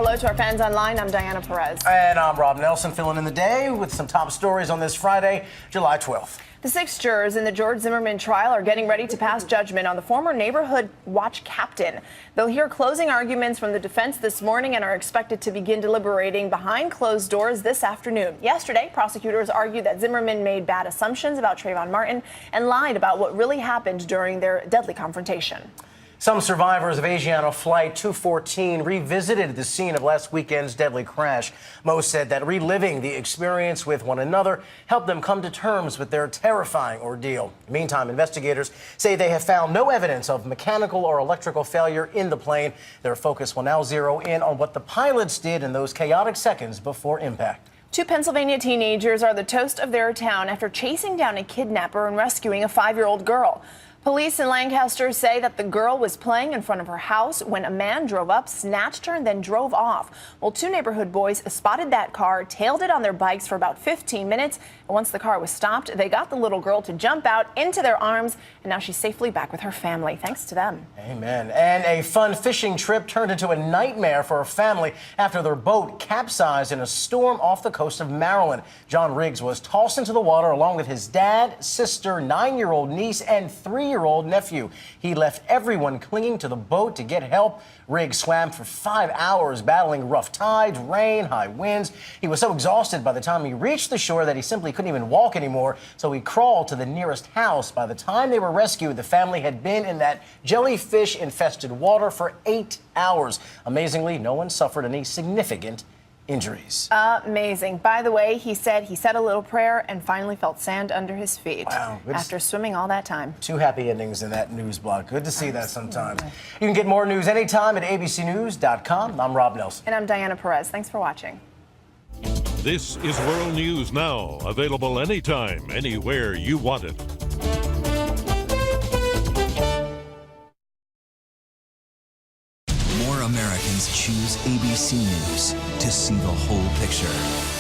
Hello to our fans online. I'm Diana Perez. And I'm Rob Nelson, filling in the day with some top stories on this Friday, July 12th. The 6 jurors in the George Zimmerman trial are getting ready to pass judgment on the former neighborhood watch captain. They'll hear closing arguments from the defense this morning and are expected to begin deliberating behind closed doors this afternoon. Yesterday, prosecutors argued that Zimmerman made bad assumptions about Trayvon Martin and lied about what really happened during their deadly confrontation. Some survivors of Asiana Flight 214 revisited the scene of last weekend's deadly crash. Most said that reliving the experience with one another helped them come to terms with their terrifying ordeal. Meantime, investigators say they have found no evidence of mechanical or electrical failure in the plane. Their focus will now zero in on what the pilots did in those chaotic seconds before impact. 2 Pennsylvania teenagers are the toast of their town after chasing down a kidnapper and rescuing a 5-year-old girl. Police in Lancaster say that the girl was playing in front of her house when a man drove up, snatched her, and then drove off. Well, 2 neighborhood boys spotted that car, tailed it on their bikes for about 15 minutes. And once the car was stopped, they got the little girl to jump out into their arms. And now she's safely back with her family, thanks to them. Amen. And a fun fishing trip turned into a nightmare for a family after their boat capsized in a storm off the coast of Maryland. John Riggs was tossed into the water along with his dad, sister, 9-year-old niece, and 3-year-old nephew. He left everyone clinging to the boat to get help. Riggs swam for 5 hours, battling rough tides, rain, high winds. He was so exhausted by the time he reached the shore that he simply couldn't even walk anymore, so he crawled to the nearest house. By the time they were rescued, the family had been in that jellyfish-infested water for 8 hours. Amazingly, no one suffered any significant injuries. Amazing. By the way, he said he said a little prayer and finally felt sand under his feet. Wow. After swimming all that time. 2 happy endings in that news block. Good to see that sometimes. You can get more news anytime at abcnews.com. I'm Rob Nelson. And I'm Diana Perez. Thanks for watching. This is World News Now, available anytime, anywhere you want it. More Americans choose ABC News to see the whole picture.